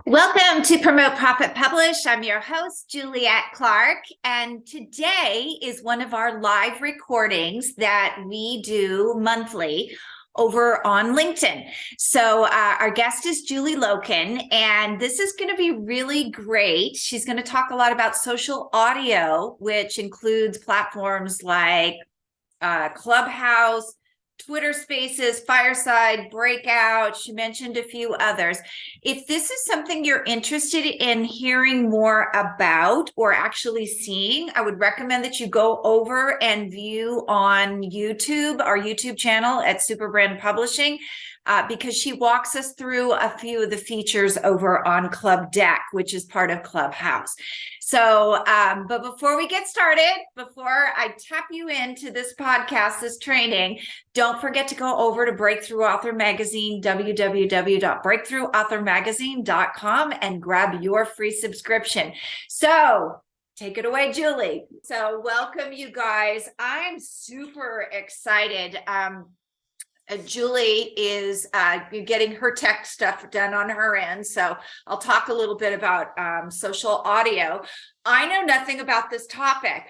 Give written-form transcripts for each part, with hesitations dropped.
Welcome to Promote, Profit, Publish. I'm your host, Juliette Clark, and today is one of our live recordings that we do monthly over on LinkedIn. So our guest is Julie Lokun, and this is going to be really great. She's going to talk a lot about social audio, which includes platforms like Clubhouse, Twitter Spaces, Fireside, Breakout. She mentioned a few others. If this is something you're interested in hearing more about or actually seeing, I would recommend that you go over and view on YouTube, our YouTube channel at Superbrand Publishing, because she walks us through a few of the features over on Club Deck, which is part of Clubhouse. So, but before we get started, before I tap you into this podcast, this training, don't forget to go over to Breakthrough Author Magazine, www.breakthroughauthormagazine.com, and grab your free subscription. So take it away, Julie. So welcome, you guys. I'm super excited. Julie is getting her tech stuff done on her end. So I'll talk a little bit about social audio. I know nothing about this topic.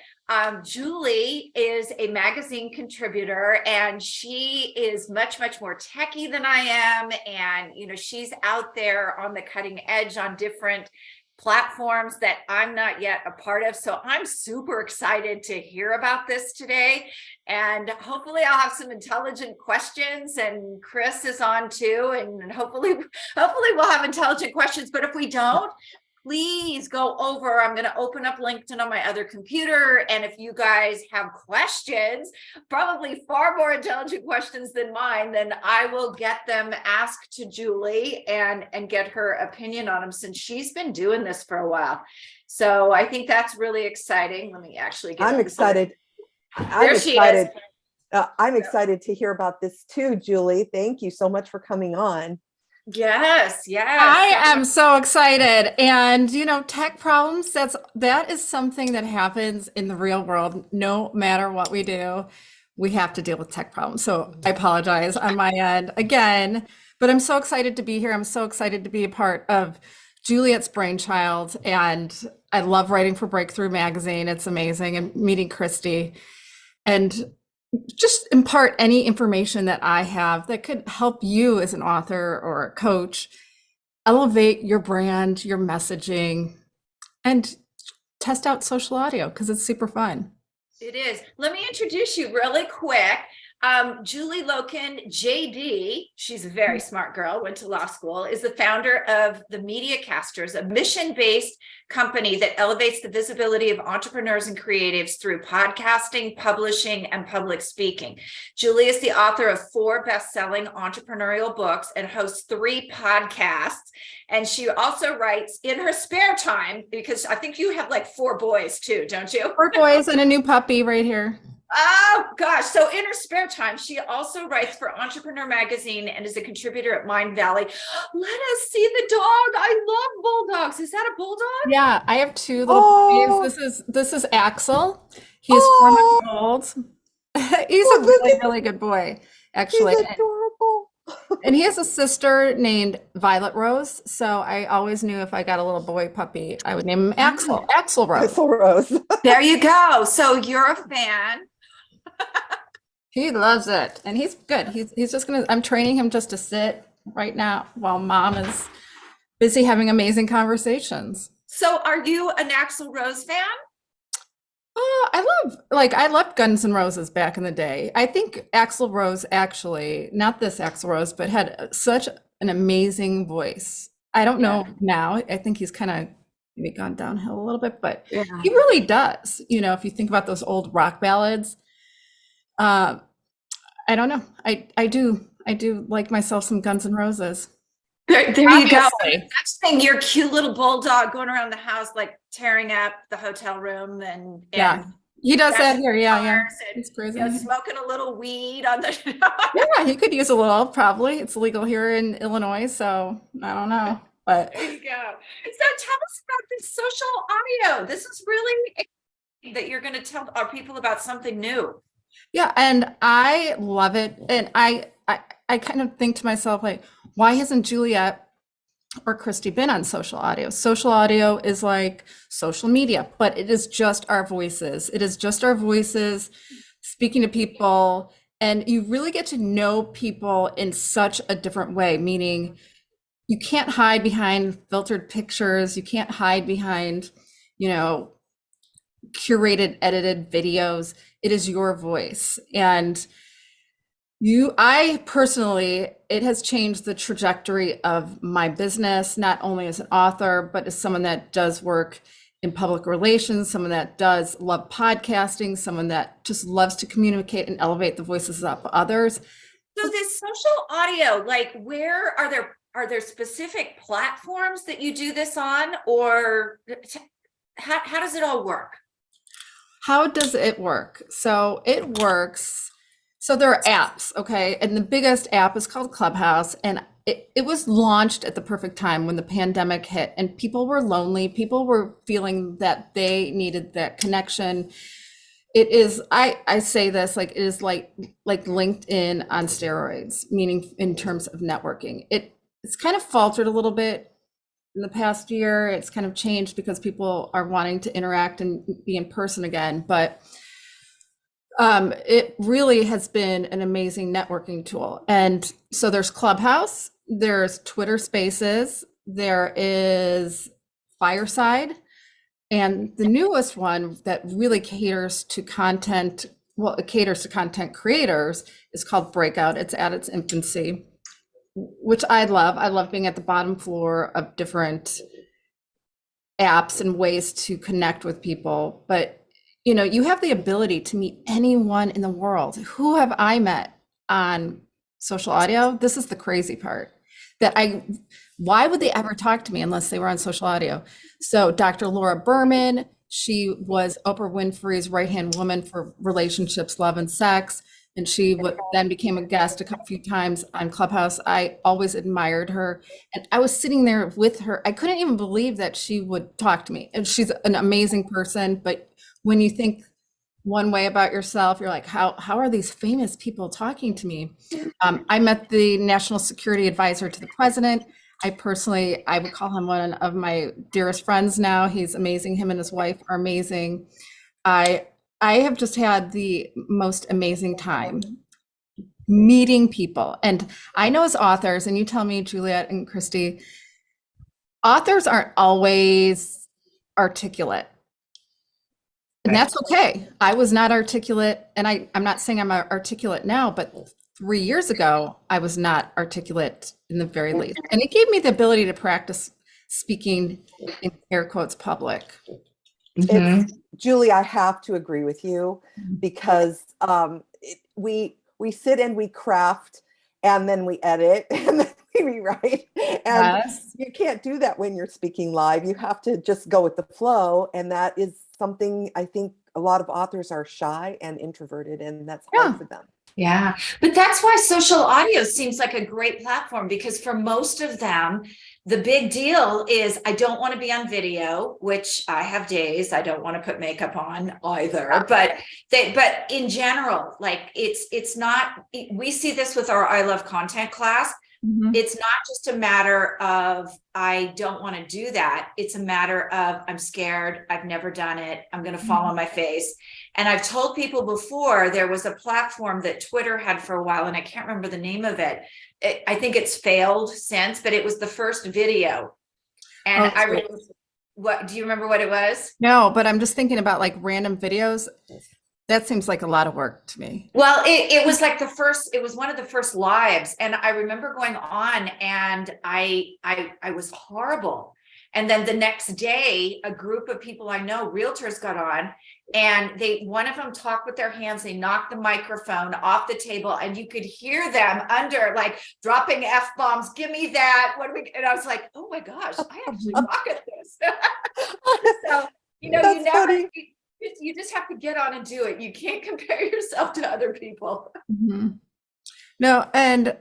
Julie is a magazine contributor, and she is much, much more techie than I am. And, you know, she's out there on the cutting edge on different platforms that I'm not yet a part of. So I'm super excited to hear about this today. And hopefully I'll have some intelligent questions, and Chris is on too. And hopefully we'll have intelligent questions. But if we don't, please go over. I'm going to open up LinkedIn on my other computer. And if you guys have questions, probably far more intelligent questions than mine, then I will get them asked to Julie and get her opinion on them, since she's been doing this for a while. So I think that's really exciting. Let me actually get I'm excited. There she is. I'm excited to hear about this too, Julie. Thank you so much for coming on. Yes. I am so excited. And you know, tech problems, that is something that happens in the real world. No matter what we do, we have to deal with tech problems. So I apologize on my end again, but I'm so excited to be here. I'm so excited to be a part of Juliette's brainchild, and I love writing for Breakthrough Magazine. It's amazing, and meeting Christy, and just impart any information that I have that could help you as an author or a coach elevate your brand, your messaging, and test out social audio, because it's super fun. It is. Let me introduce you really quick. Julie Lokun, JD, she's a very smart girl, went to law school, is the founder of the Media Casters, a mission-based company that elevates the visibility of entrepreneurs and creatives through podcasting, publishing, and public speaking. Julie is the author of 4 best-selling entrepreneurial books and hosts 3 podcasts. And she also writes in her spare time, because I think you have like 4 boys too, don't you? 4 boys and a new puppy right here. Oh gosh. So in her spare time, she also writes for Entrepreneur Magazine and is a contributor at Mind Valley. Let us see the dog. I love bulldogs. Is that a bulldog? Yeah, I have 2 little puppies. This is Axel. He's 4 months old. He's a really, really good boy, actually. He's adorable. And he has a sister named Violet Rose. So I always knew if I got a little boy puppy, I would name him Axel Rose. Axel Rose. There you go. So you're a fan. He loves it, and he's good. He's just I'm training him just to sit right now while mom is busy having amazing conversations. So are you an Axl Rose fan? Oh, I loved Guns N' Roses back in the day. I think Axl Rose, actually, not this Axl Rose, but had such an amazing voice. I don't know now. I think he's kind of maybe gone downhill a little bit, but he really does. You know, if you think about those old rock ballads, I don't know. I do like myself some Guns N' Roses. There you go. Next thing, your cute little bulldog going around the house, like tearing up the hotel room, and yeah, he does that here. Yeah. It's crazy. You know, smoking a little weed on the. Yeah, he could use a little. Probably, it's legal here in Illinois, so I don't know. But there you go. So tell us about this social audio. This is really that you're going to tell our people about something new. Yeah, and I love it. And I kind of think to myself, like, why hasn't Juliette or Christy been on social audio? Social audio is like social media, but it is just our voices. It is just our voices speaking to people, and you really get to know people in such a different way, meaning you can't hide behind filtered pictures. You can't hide behind, you know, curated, edited videos. It is your voice. And I personally, it has changed the trajectory of my business, not only as an author, but as someone that does work in public relations, someone that does love podcasting, someone that just loves to communicate and elevate the voices of others. So this social audio, like where are there specific platforms that you do this on, or how does it all work? How does it work? So it works. So there are apps, okay? And the biggest app is called Clubhouse. And it was launched at the perfect time when the pandemic hit and people were lonely. People were feeling that they needed that connection. It is, I say this, like it is like LinkedIn on steroids, meaning in terms of networking. It's kind of faltered a little bit in the past year. It's kind of changed because people are wanting to interact and be in person again. But it really has been an amazing networking tool. And so there's Clubhouse, there's Twitter Spaces, there is Fireside, and the newest one that really caters to content, well, it caters to content creators, is called Breakout. It's at its infancy, which I love. I love being at the bottom floor of different apps and ways to connect with people. But you know, you have the ability to meet anyone in the world. Who have I met on social audio? This is the crazy part. Why would they ever talk to me unless they were on social audio? So Dr. Laura Berman, she was Oprah Winfrey's right-hand woman for relationships, love, and sex. And she then became a guest a few times on Clubhouse. I always admired her. And I was sitting there with her. I couldn't even believe that she would talk to me. And she's an amazing person, but when you think one way about yourself, you're like, how are these famous people talking to me? I met the National Security Advisor to the President. I would call him one of my dearest friends now. He's amazing. Him and his wife are amazing. I have just had the most amazing time meeting people. And I know as authors, and you tell me, Juliet and Christy, authors aren't always articulate. And that's okay. I was not articulate, and I'm not saying I'm articulate now, but 3 years ago, I was not articulate in the very least. And it gave me the ability to practice speaking in air quotes public. Julie, I have to agree with you because we sit and we craft and then we edit and then we rewrite. And you can't do that when you're speaking live. You have to just go with the flow. And that is something I think a lot of authors are shy and introverted, and that's hard for them. Yeah, but that's why social audio seems like a great platform, because for most of them, the big deal is I don't want to be on video, which I have days I don't want to put makeup on either. But in general, like it's not, we see this with our I Love Content class. It's not just a matter of I don't want to do that. It's a matter of I'm scared. I've never done it. I'm going to fall on my face. And I've told people before, there was a platform that Twitter had for a while, and I can't remember the name of it. I think it's failed since, but it was the first video. And what do you remember what it was? No, but I'm just thinking about like random videos. That seems like a lot of work to me. Well, it was like it was one of the first lives. And I remember going on and I was horrible. And then the next day, a group of people I know, realtors, got on, and one of them talked with their hands. They knocked the microphone off the table, and you could hear them under, like, dropping F-bombs. Give me that. And I was like, oh my gosh, I actually rock at this. So, you just have to get on and do it. You can't compare yourself to other people. No, and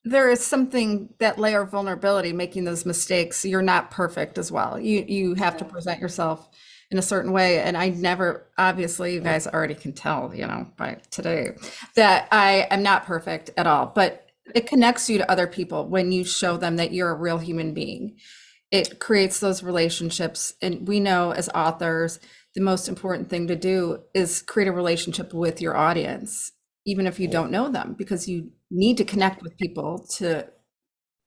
there is something, that layer of vulnerability, making those mistakes. You're not perfect as well. You have to present yourself in a certain way. And I never, obviously, you guys already can tell, by today, that I am not perfect at all. But it connects you to other people when you show them that you're a real human being. It creates those relationships. And we know as authors, the most important thing to do is create a relationship with your audience, even if you don't know them, because you need to connect with people to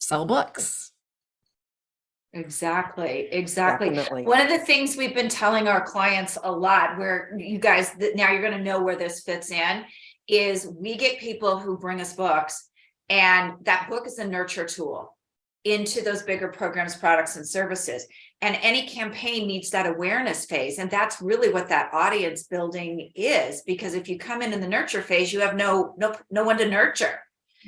sell books. Exactly. Definitely. One of the things we've been telling our clients a lot, where you guys, now you're going to know where this fits in, is we get people who bring us books, and that book is a nurture tool into those bigger programs, products, and services. And any campaign needs that awareness phase. And that's really what that audience building is, because if you come in the nurture phase, you have no one to nurture.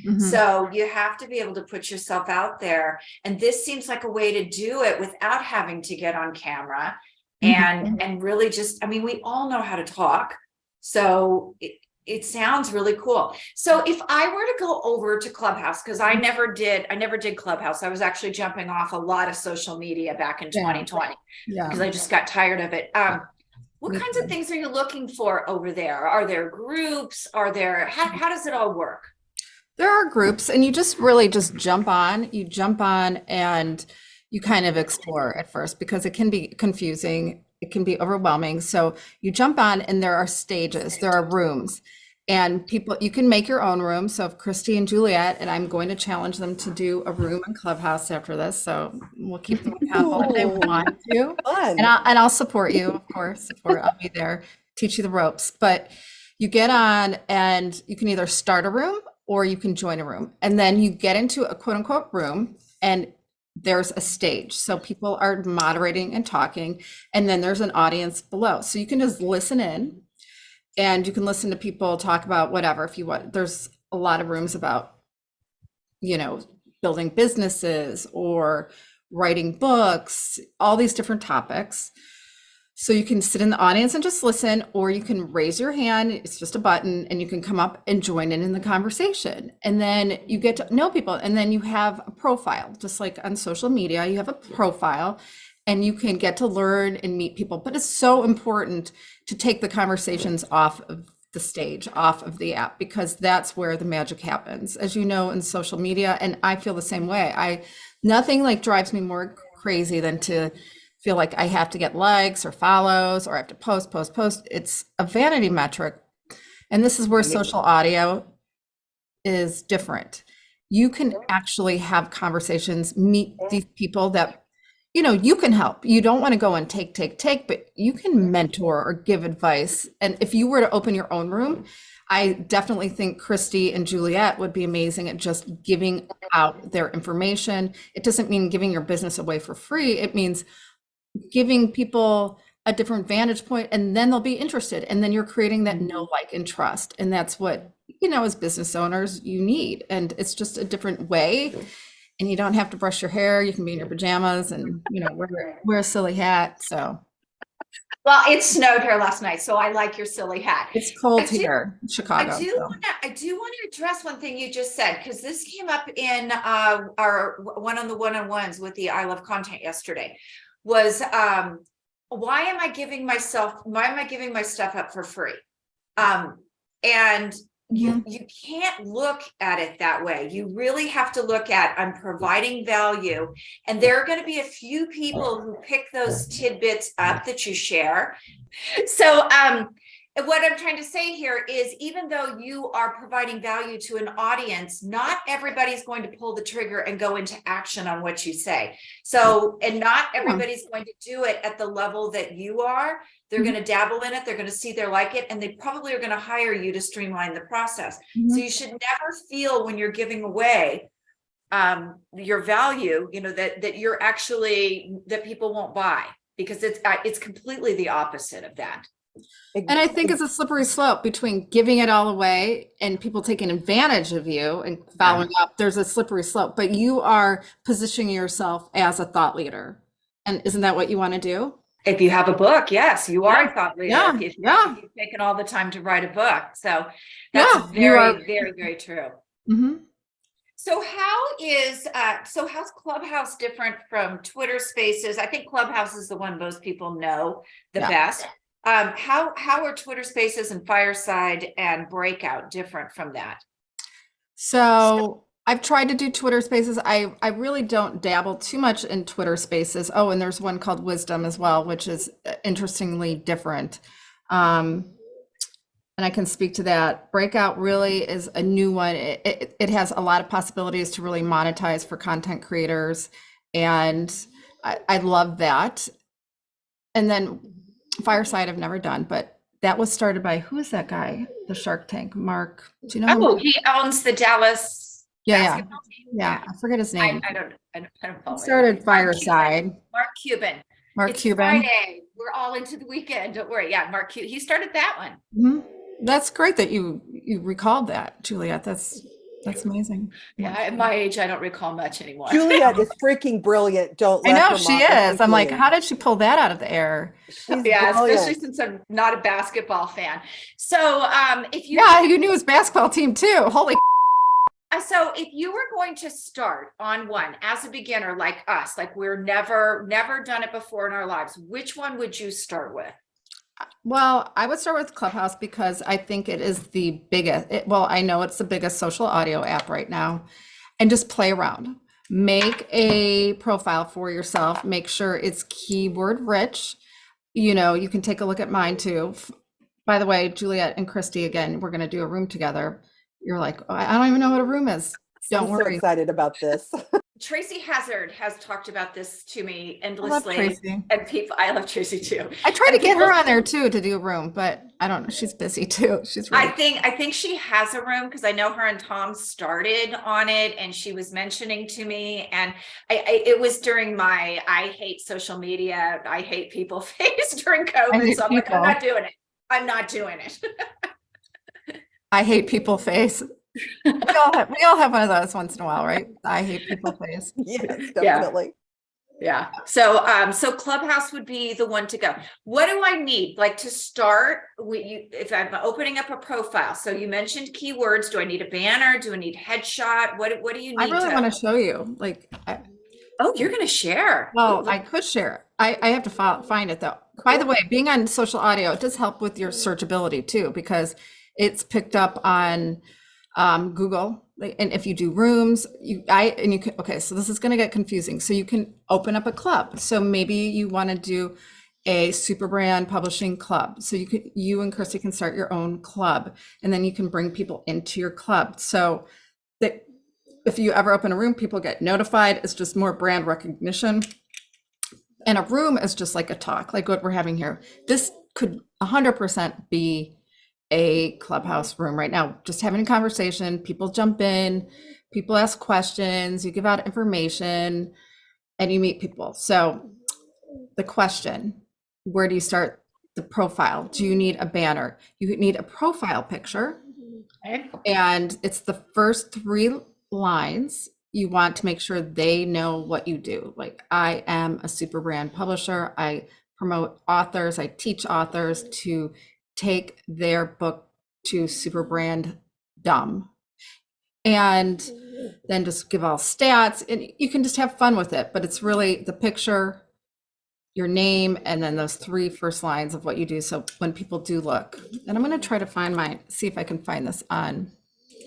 Mhm. So you have to be able to put yourself out there. And this seems like a way to do it without having to get on camera and really just, I mean, we all know how to talk. So it sounds really cool. So if I were to go over to Clubhouse, because I never did Clubhouse. I was actually jumping off a lot of social media back in 2020 because I just got tired of it. What kinds of things are you looking for over there? Are there groups? How does it all work? There are groups, and you just really just jump on. You jump on and you kind of explore at first, because it can be confusing. It can be overwhelming. So you jump on, and there are stages, there are rooms, and people, you can make your own room. So if Christy and Juliet, and I'm going to challenge them to do a room in Clubhouse after this. So we'll keep them accountable if they want to. Fun. And I'll support you, of course. I'll be there, teach you the ropes. But you get on, and you can either start a room or you can join a room, and then you get into a quote unquote room, and there's a stage. So people are moderating and talking, and then there's an audience below. So you can just listen in, and you can listen to people talk about whatever if you want. There's a lot of rooms about, building businesses or writing books, all these different topics. So you can sit in the audience and just listen, or you can raise your hand. It's just a button, and you can come up and join in the conversation. And then you get to know people, and then you have a profile, just like on social media, you have a profile, and you can get to learn and meet people. But it's so important to take the conversations off of the stage, off of the app, because that's where the magic happens, as you know, in social media. And I feel the same way. Nothing like drives me more crazy than to feel like I have to get likes or follows, or I have to post. It's a vanity metric. And this is where social audio is different. You can actually have conversations, meet these people that, you can help. You don't want to go and take, but you can mentor or give advice. And if you were to open your own room, I definitely think Christy and Juliet would be amazing at just giving out their information. It doesn't mean giving your business away for free. It means giving people a different vantage point, and then they'll be interested. And then you're creating that know, like, and trust. And that's what, as business owners, you need. And it's just a different way. And you don't have to brush your hair. You can be in your pajamas and, wear a silly hat. So. Well, it snowed here last night, so I like your silly hat. It's cold here in Chicago. I do want to address one thing you just said, because this came up in our one-on-ones with the I Love Content yesterday. Was why am I giving my stuff up for free? And you can't look at it that way. You really have to look at, I'm providing value, and there are going to be a few people who pick those tidbits up that you share. So what I'm trying to say here is, even though you are providing value to an audience, not everybody's going to pull the trigger and go into action on what you say. So, and not everybody's going to do it at the level that you are. They're going to dabble in it. They're going to see they like it, and they probably are going to hire you to streamline the process. So you should never feel, when you're giving away your value, that you're actually, that people won't buy, because it's completely the opposite of that. And I think it's a slippery slope between giving it all away and people taking advantage of you and following up. There's a slippery slope, but you are positioning yourself as a thought leader. And isn't that what you want to do? If you have a book, yes, you are a thought leader. If you've taken all the time to write a book. So that's very, very, very true. Mm-hmm. So how's Clubhouse different from Twitter Spaces? I think Clubhouse is the one most people know the best. How are Twitter Spaces and Fireside and Breakout different from that? So I've tried to do Twitter Spaces. I really don't dabble too much in Twitter Spaces. Oh, and there's one called Wisdom as well, which is interestingly different. And I can speak to that. Breakout really is a new one. It has a lot of possibilities to really monetize for content creators, and I love that. And then Fireside I've never done, but that was started by, who is that guy? The Shark Tank, Mark. Do you know him? Oh, he owns the Dallas Yeah, basketball team. yeah. I forget his name. I don't follow He started it. Fireside. Mark Cuban. Mark It's Cuban. Friday. We're all into the weekend. Don't worry. Yeah, Mark Cuban. He started that one. Mhm. That's great that you recalled that, Juliet. That's amazing. Yeah, at my age, I don't recall much anymore. Juliet is freaking brilliant. Don't I let know her she mock her is. I'm like, thinking. how did she pull that out of the air? She's Yeah, brilliant. especially since I'm not a basketball fan. So, if you Yeah, you knew his basketball team too. Holy. so if you were going to start on one as a beginner like us, like we're never done it before in our lives, which one would you start with? Well, I would start with Clubhouse because I think it is the biggest. Well, I know it's the biggest social audio app right now, and just play around. Make a profile for yourself. Make sure it's keyword rich. You know, you can take a look at mine too. By the way, Juliet and Christy, again, we're going to do a room together. You're like, oh, I don't even know what a room is. Don't I'm worry. so excited about this. Tracy Hazard has talked about this to me I love endlessly. Tracy. And people, I love Tracy too. I tried to And get her people- on there too to do a room, but I don't know. She's busy too. She's I really think she has a room because I know her and Tom started on it, and she was mentioning to me, and it was during my I hate social media, I hate people phase during COVID. hate So I'm like, I'm people. not doing it. I'm not doing it. I hate people face. We all have one of those once in a while, right? I hate people face. Yes, definitely. Yeah. So Clubhouse would be the one to go. What do I need? Like to start, if I'm opening up a profile. So you mentioned keywords. Do I need a banner? Do I need headshot? What do you need? I really want to show you. Like, Oh, you're going to share. well, I could share. I have to find it though. By the way, being on social audio, it does help with your searchability too, because it's picked up on Google. And if you do rooms, okay, so this is going to get confusing. So you can open up a club. So maybe you want to do a super brand publishing club. So you and Kirsty can start your own club, and then you can bring people into your club. So that if you ever open a room, people get notified. It's just more brand recognition. And a room is just like a talk, like what we're having here. This could 100% be a Clubhouse room right now, just having a conversation. People jump in, people ask questions, you give out information, and you meet people. So the question, where do you start the profile? Do you need a banner? You need a profile picture. Okay. And it's the first 3 lines. You want to make sure they know what you do. Like, I am a super brand publisher. I promote authors. I teach authors to take their book to super brand dumb, and then just give all stats, and you can just have fun with it. But it's really the picture, your name, and then those 3 first lines of what you do. So when people do look, and I'm going to try to find see if I can find this on.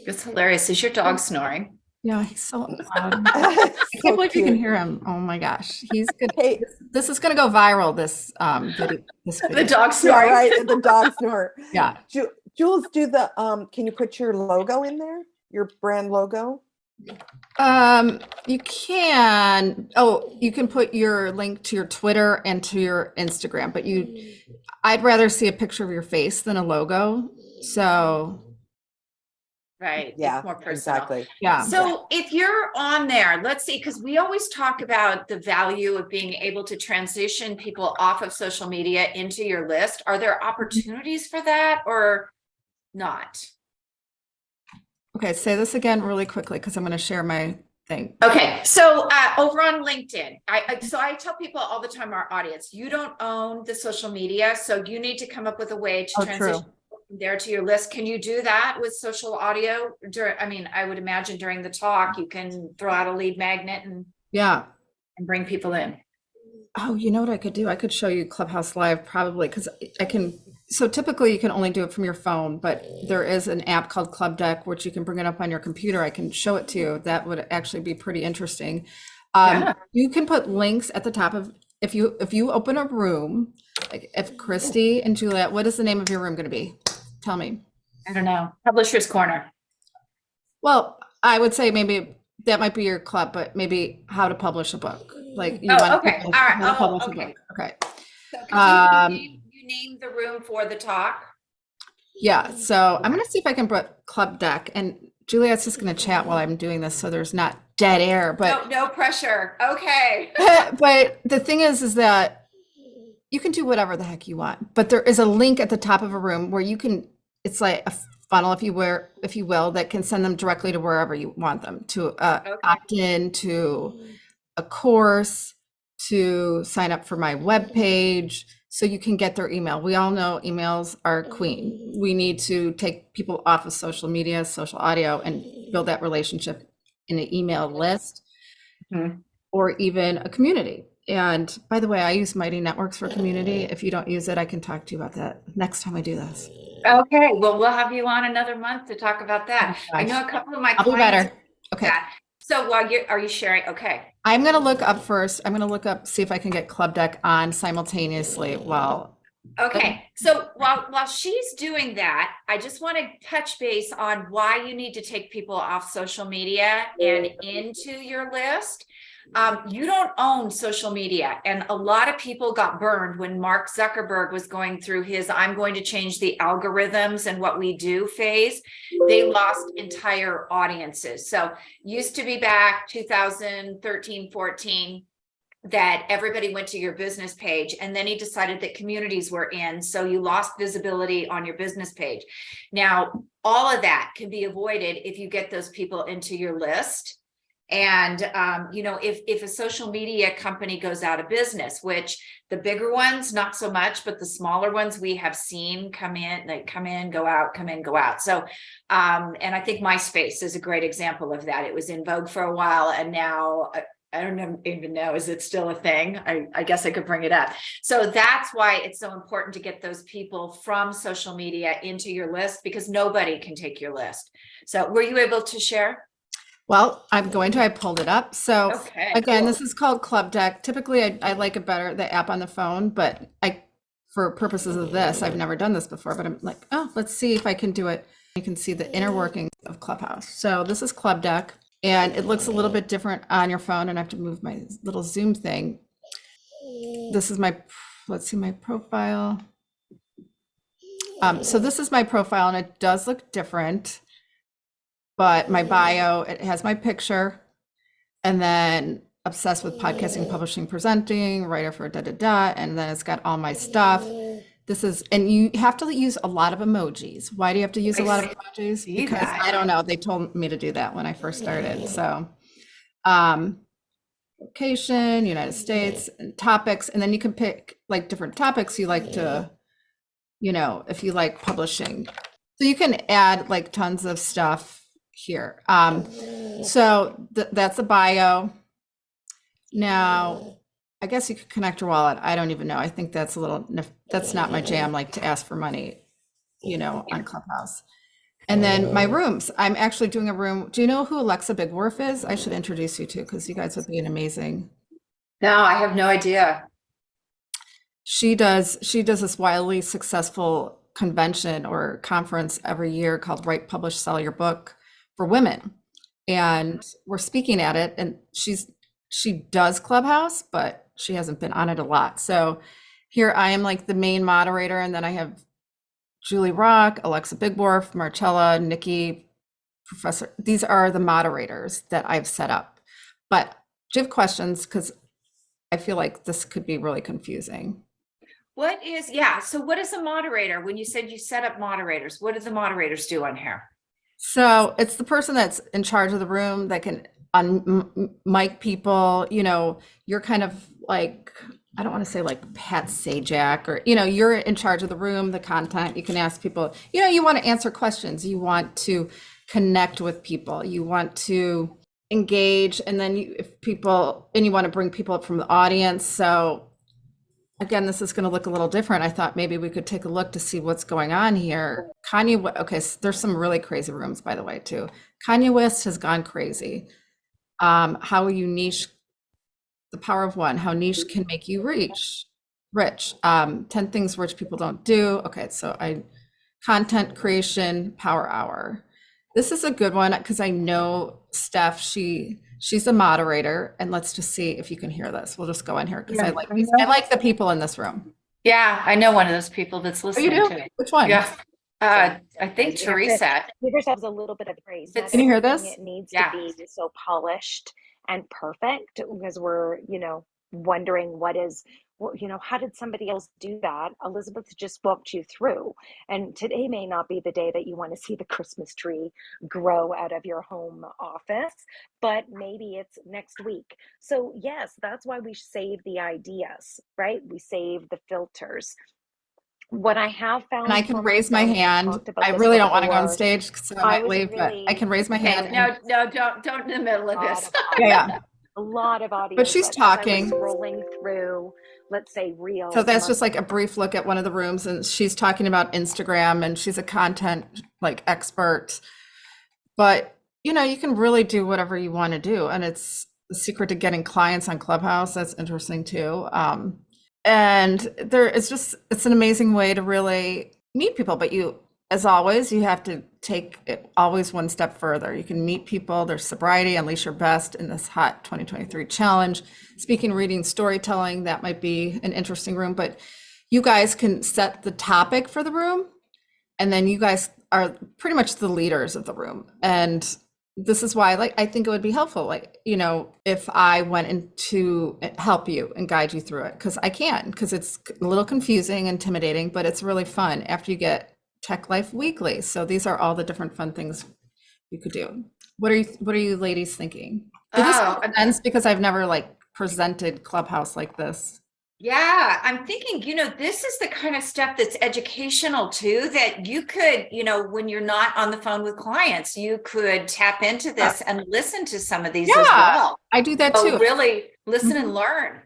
It's hilarious. Is your dog snoring? Yeah, he's so loud. I can't believe you can hear him. Oh my gosh, he's good. Hey, This is going to go viral. This video. The dog yeah, snoring. right. The dog snore. Yeah. Jules, do the can you put your logo in there? Your brand logo? You can. Oh, you can put your link to your Twitter and to your Instagram, but I'd rather see a picture of your face than a logo. So Right. Yeah, It's more personal. exactly. yeah. So if you're on there, let's see, because we always talk about the value of being able to transition people off of social media into your list. Are there opportunities for that or not? Okay, say this again really quickly because I'm going to share my thing. Okay, so over on LinkedIn, I tell people all the time, our audience, you don't own the social media, so you need to come up with a way to transition True. from there to your list. Can you do that with social audio? I would imagine during the talk, you can throw out a lead magnet and Yeah. bring people in. Oh, you know what I could do? I could show you Clubhouse Live probably because I can so typically you can only do it from your phone, but there is an app called Club Deck, which you can bring it up on your computer. I can show it to you. That would actually be pretty interesting. Yeah. You can put links at the top of, if you open a room, like if Christy and Juliet, what is the name of your room going to be? Tell me. I don't know. Publisher's Corner. Well, I would say maybe that might be your club, but maybe how to publish a book. Like you Oh, want okay. people All right. how to Oh, publish a okay. book. Okay. So can you Um, name the room for the talk? Yeah, so I'm gonna see if I can put Club Deck, and Juliet's just gonna chat while I'm doing this, so there's not dead air. But No pressure. Okay. but the thing is that you can do whatever the heck you want. But there is a link at the top of a room where you can. It's like a funnel, if you will, that can send them directly to wherever you want them to Okay. opt in to a course, to sign up for my webpage, so you can get their email. We all know emails are queen. We need to take people off of social media, social audio, and build that relationship in an email list or even a community. And by the way, I use Mighty Networks for community. If you don't use it, I can talk to you about that next time I do this. Okay. Well, we'll have you on another month to talk about that. Oh, I know a couple of my I'll be clients. better. Okay. Yeah. So while are you sharing? Okay. I'm going to look up first. I'm going to look up, see if I can get Club Deck on simultaneously while. Okay. So while she's doing that, I just want to touch base on why you need to take people off social media and into your list. You don't own social media, and a lot of people got burned when Mark Zuckerberg was going through his "I'm going to change the algorithms and what we do" phase. They lost entire audiences. So used to be back 2013, 14, that everybody went to your business page, and then he decided that communities were in, so you lost visibility on your business page. Now, all of that can be avoided if you get those people into your list. And if a social media company goes out of business, which the bigger ones not so much, but the smaller ones we have seen come in, they come in, go out, come in, go out. So and I think MySpace is a great example of that. It was in vogue for a while, and now I don't even know, is it still a thing? I guess I could bring it up. So that's why it's so important to get those people from social media into your list, because nobody can take your list. So were you able to share? Well, I pulled it up. So Okay, again, cool. This is called Club Deck. Typically I like it better, the app on the phone, but for purposes of this, I've never done this before, but I'm like, oh, let's see if I can do it. You can see the inner workings of Clubhouse. So this is Club Deck, and it looks a little bit different on your phone, and I have to move my little Zoom thing. This is let's see my profile. So this is my profile, and it does look different. But my bio, it has my picture, and then obsessed with podcasting, publishing, presenting, writer for and then it's got all my stuff. And you have to use a lot of emojis. Why do you have to use a lot of emojis? Because I don't know, they told me to do that when I first started. So, location, United States, and topics, and then you can pick like different topics you like to, if you like publishing. So you can add like tons of stuff here. So that's a bio. Now, I guess you could connect your wallet. I don't even know. I think that's that's not my jam, like to ask for money, on Clubhouse. And then my rooms. I'm actually doing a room. Do you know who Alexa Bigworth is? I should introduce you to, because you guys would be an amazing. No, I have no idea. She does this wildly successful convention or conference every year called Write, Publish, Sell Your Book for women. And we're speaking at it, and she does Clubhouse, but she hasn't been on it a lot. So here I am, like the main moderator, and then I have Julie Rock, Alexa Bigworth, Marcella, Nikki, Professor. These are the moderators that I've set up. But do you have questions? Because I feel like this could be really confusing. So what is a moderator? When you said you set up moderators, what do the moderators do on here? So it's the person that's in charge of the room that can mic people. You're kind of like, I don't want to say like Pat Sajak, or, you're in charge of the room, the content. You can ask people, you want to answer questions. You want to connect with people. You want to engage. And then you want to bring people up from the audience. So again, this is going to look a little different. I thought maybe we could take a look to see what's going on here. Kanye, okay, so there's some really crazy rooms, by the way, too. Kanye West has gone crazy. How you niche, the power of one, how niche can make you rich. 10 things rich people don't do. Okay, so content creation power hour. This is a good one because I know Steph, she's a moderator, and let's just see if you can hear this. We'll just go in here because I like the people in this room. Yeah, I know one of those people that's listening to it. Which one? Yeah. I think Teresa. Give yourselves a little bit of praise. Can you hear this? It needs to be so polished and perfect because we're, wondering how did somebody else do that? Elizabeth just walked you through. And today may not be the day that you want to see the Christmas tree grow out of your home office, but maybe it's next week. So yes, that's why we save the ideas, right? We save the filters. What I have found, and I can raise my hand. I really don't want to go on stage because I might leave, but I can raise my hand. No, don't in the middle of this. Yeah. A lot of audio. But she's talking. Rolling through, let's say, reels. So that's just like a brief look at one of the rooms, and she's talking about Instagram, and she's a content expert. But you can really do whatever you want to do, and it's the secret to getting clients on Clubhouse. That's interesting too. And it's an amazing way to really meet people. But as always, you have to take it always one step further. You can meet people, there's sobriety, unleash your best in this hot 2023 challenge. Speaking, reading, storytelling, that might be an interesting room, but you guys can set the topic for the room. And then you guys are pretty much the leaders of the room. And this is why, I think it would be helpful, if I went in to help you and guide you through it, because it's a little confusing, intimidating, but it's really fun after you get Tech Life Weekly. So these are all the different fun things you could do. What are you ladies thinking? Did this make sense? Because I've never presented Clubhouse like this. Yeah, I'm thinking, this is the kind of stuff that's educational too, that you could, when you're not on the phone with clients, you could tap into this and listen to some of these as well. I do that too. Really listen and learn.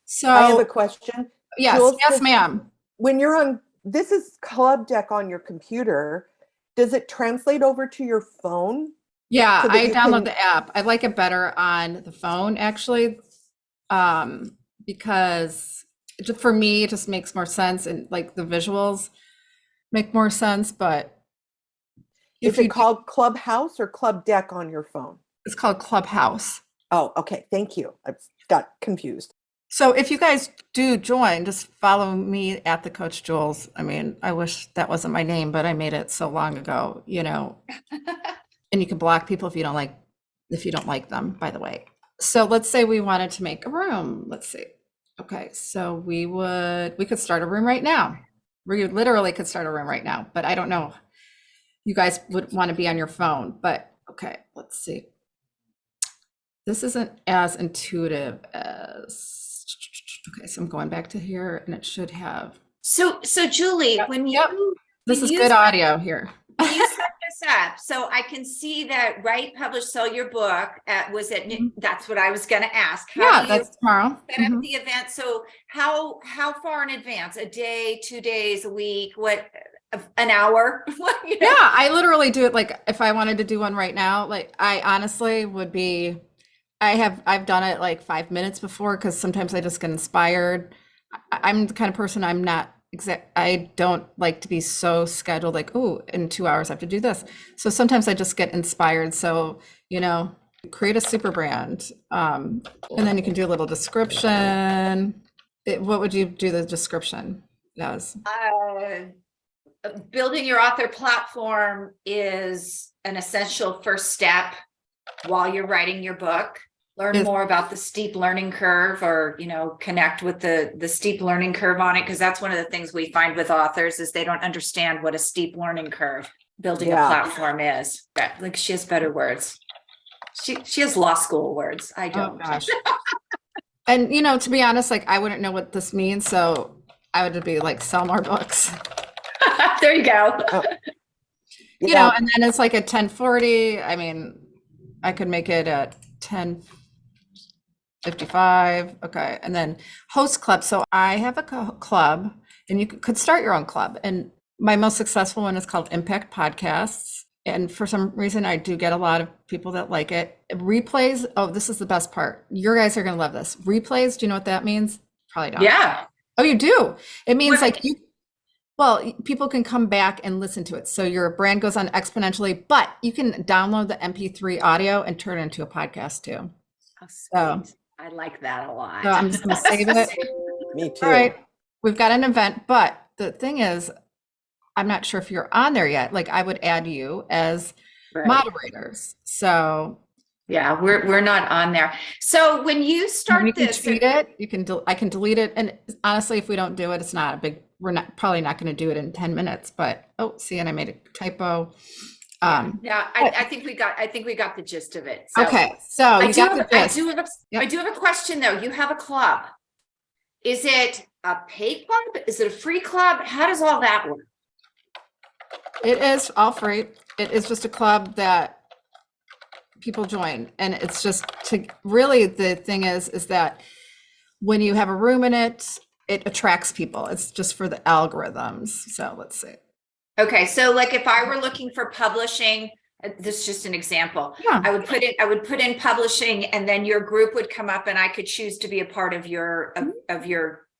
So I have a question. Yes, Jules, yes, ma'am. When you're on, this is Club Deck on your computer. Does it translate over to your phone? Yeah, I download the app. I like it better on the phone, actually, because for me, it just makes more sense, and the visuals make more sense. But is it called Clubhouse or Club Deck on your phone? It's called Clubhouse. Oh, okay. Thank you. I got confused. So if you guys do join, just follow me at the Coach Jules. I mean, I wish that wasn't my name, but I made it so long ago, and you can block people if you don't like them, by the way. So let's say we wanted to make a room. Let's see. Okay. So we could start a room right now. We literally could start a room right now, but I don't know. You guys would want to be on your phone, but okay, let's see. This isn't as intuitive as, okay, so I'm going back to here and it should have. So Julie, when you, this is good audio here. When you set this up, so I can see that Write, Publish, Sell Your Book was at, that's what I was going to ask. That's tomorrow. Set up the event. So how far in advance? A day, 2 days, a week, an hour? Yeah, I literally do it. If I wanted to do one right now, I honestly would be, I've done it 5 minutes before, because sometimes I just get inspired. I'm the kind of person, I don't like to be so scheduled, oh, in 2 hours I have to do this. So sometimes I just get inspired. So, create a super brand. And then you can do a little description. What would you do the description as? Building your author platform is an essential first step while you're writing your book. Learn more about the steep learning curve, or, connect with the steep learning curve on it. Because that's one of the things we find with authors is they don't understand what a steep learning curve building a platform is. She has better words. She has law school words. I don't. Oh, gosh. And, to be honest, I wouldn't know what this means. So I would be sell more books. There you go. And then it's at 10:40. I mean, I could make it at 10. 55. Okay. And then host club. So I have a club, and you could start your own club. And my most successful one is called Impact Podcasts. And for some reason, I do get a lot of people that like it. Replays. Oh, this is the best part. Your guys are going to love this. Replays. Do you know what that means? Probably don't. Yeah. Oh, you do. It means Well, like people can come back and listen to it. So your brand goes on exponentially, but you can download the MP3 audio and turn it into a podcast too. oh, So, sweet. I like that a lot. so I'm just going to save it. Me too. All right. We've got an event, but the thing is, I'm not sure if you're on there yet. Like I would add you as Right. moderators. So Yeah, we're not on there. So when you we start can this, tweet it. I can delete it. And honestly, if we don't do it, it's not a big, probably not going to do it in 10 minutes, but oh, see, and I made a typo. yeah, I think we got the gist of it. So Okay. So I you do got the have, I gist. do have, Yep. I do have a question though. You have a club. Is it a paid club? Is it a free club? How does all that work? It is all free. It is just a club that people join. And it's just to really, the thing is that when you have a room in it, it attracts people. It's just for the algorithms. So let's see. Okay, so like if I were looking for publishing, this is just an example. Yeah. I would put in publishing, and then your group would come up, and I could choose to be a part of your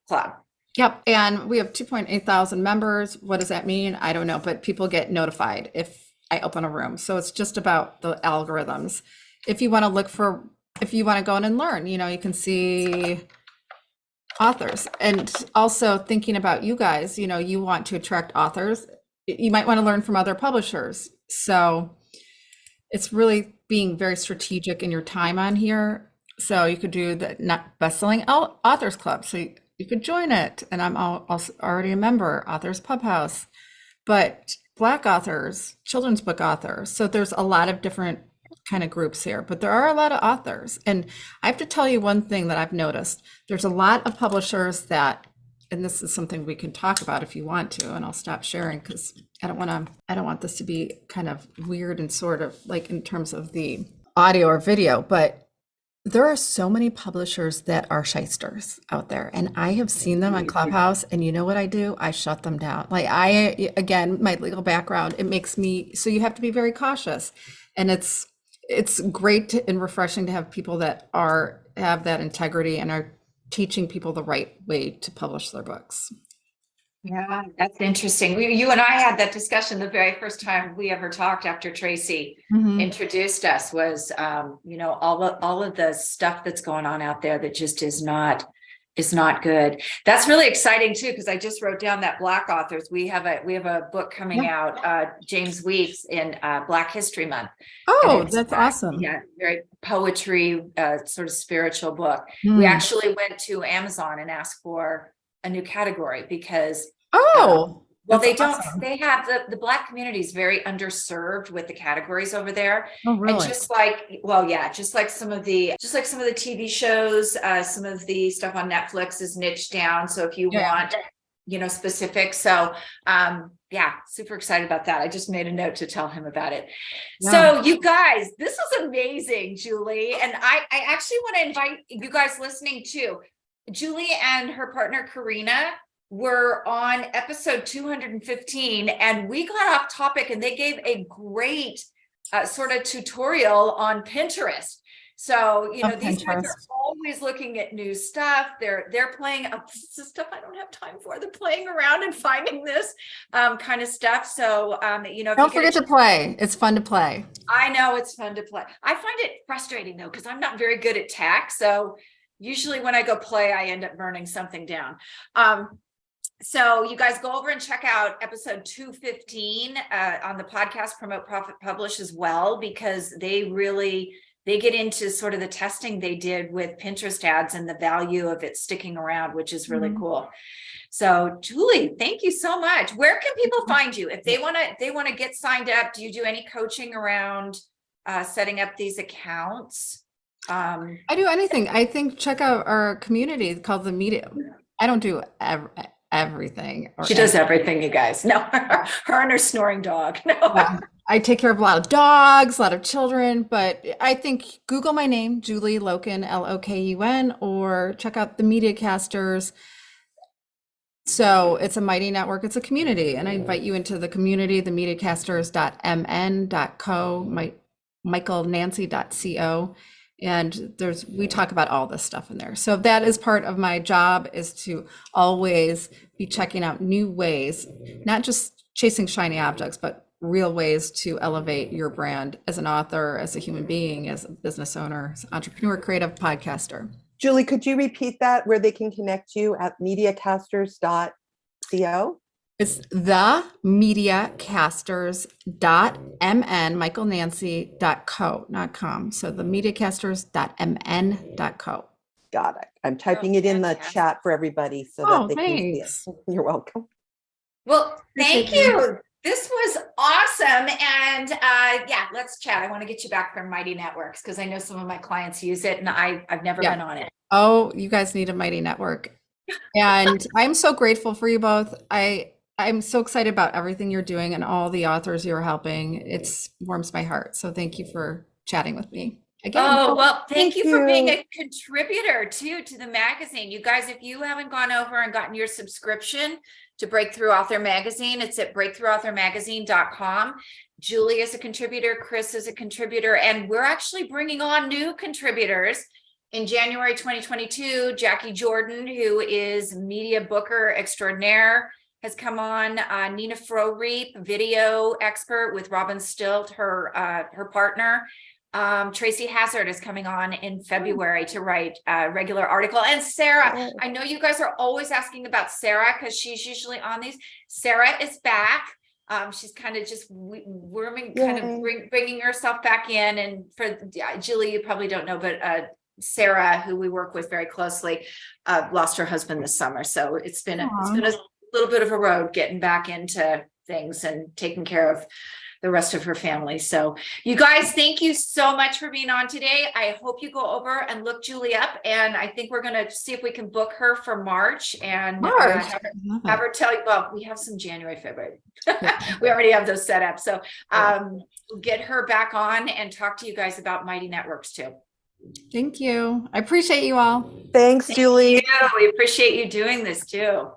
club. Yep. And we have 2.8 thousand members. What does that mean? I don't know, but people get notified if I open a room. So it's just about the algorithms. If you want to go in and learn, you can see authors. And also thinking about you guys, you want to attract authors. You might want to learn from other publishers. So it's really being very strategic in your time on here. So you could do the not best-selling authors club. So you could join it. And I'm also already a member, Authors Pub House. But Black authors, children's book authors. So there's a lot of different kind of groups here, but there are a lot of authors. And I have to tell you one thing that I've noticed. There's a lot of publishers that, and this is something we can talk about if you want to, and I'll stop sharing because I don't want this to be kind of weird and sort of like in terms of the audio or video, but there are so many publishers that are shysters out there, and I have seen them on Clubhouse, and you know what I do? I shut them down. Like again, my legal background, it makes me, so you have to be very cautious. And it's great and refreshing to have people that have that integrity and are teaching people the right way to publish their books. Yeah, that's interesting. You and I had that discussion the very first time we ever talked after Tracy introduced us was, all of the stuff that's going on out there that just is not good. That's really exciting too, because I just wrote down that Black authors. We have a book coming out, James Weeks in Black History Month. Oh, that's awesome. Yeah, very poetry, sort of spiritual book. We actually went to Amazon and asked for a new category because they don't, awesome. they have the Black community is very underserved with the categories over there. Oh, really? And just like some of the TV shows, some of the stuff on Netflix is niched down. So if you want, specific. So, super excited about that. I just made a note to tell him about it. Yeah. So you guys, this was amazing, Julie. And I actually want to invite you guys listening too. Julie and her partner, Karina, were on episode 215, and we got off topic, and they gave a great sort of tutorial on Pinterest. So, these guys are always looking at new stuff. They're playing stuff I don't have time for. They're playing around and finding this kind of stuff. So, don't forget to play. It's fun to play. I know it's fun to play. I find it frustrating though, because I'm not very good at tech. So usually when I go play, I end up burning something down. So you guys go over and check out episode 215 on the podcast Promote, Profit, Publish as well, because they get into sort of the testing they did with Pinterest ads and the value of it sticking around, which is really cool. So Julie, thank you so much. Where can people find you if they want to get signed up? Do you do any coaching around setting up these accounts? I do anything. I think check out our community called the Medium. I don't do everything. She does everything, you guys. No, her and her snoring dog. No. Yeah, I take care of a lot of dogs, a lot of children, but I think Google my name, Julie Lokun, Lokun, or check out the Media Casters. So it's a mighty network. It's a community, and I invite you into the community, the mediacasters.mn.co, michaelnancy.co. And we talk about all this stuff in there. So that is part of my job, is to always be checking out new ways, not just chasing shiny objects, but real ways to elevate your brand as an author, as a human being, as a business owner, as an entrepreneur, creative podcaster. Julie, could you repeat that, where they can connect you at mediacasters.co? It's the mediacasters.mn, michaelnancy.co, not com. So the mediacasters.mn.co. Got it. I'm typing it in the chat for everybody so that they can see it. You're welcome. Well, thank you. This was awesome. And yeah, let's chat. I want to get you back from Mighty Networks because I know some of my clients use it and I've never been on it. Oh, you guys need a Mighty Network. And I'm so grateful for you both. I'm so excited about everything you're doing and all the authors you're helping. It warms my heart. So thank you for chatting with me again. Oh, well, thank you for being a contributor too to the magazine. You guys, if you haven't gone over and gotten your subscription to Breakthrough Author Magazine, it's at breakthroughauthormagazine.com. Julie is a contributor, Chris is a contributor, and we're actually bringing on new contributors. In January 2022, Jackie Jordan, who is media booker extraordinaire, has come on. Nina Frohreep, video expert with Robin Stilt, her partner. Tracy Hazard is coming on in February to write a regular article. And Sarah, I know you guys are always asking about Sarah because she's usually on these. Sarah is back. She's kind of just worming, bringing herself back in. And for Julie, you probably don't know, but Sarah, who we work with very closely, lost her husband this summer. So it's been a little bit of a road getting back into things and taking care of the rest of her family. So you guys, thank you so much for being on today. I hope you go over and look Julie up, and I think we're going to see if we can book her for March and have her tell you, well, we have some January, February. We already have those set up. So get her back on and talk to you guys about Mighty Networks too. Thank you. I appreciate you all. Thank Julie. You. We appreciate you doing this too.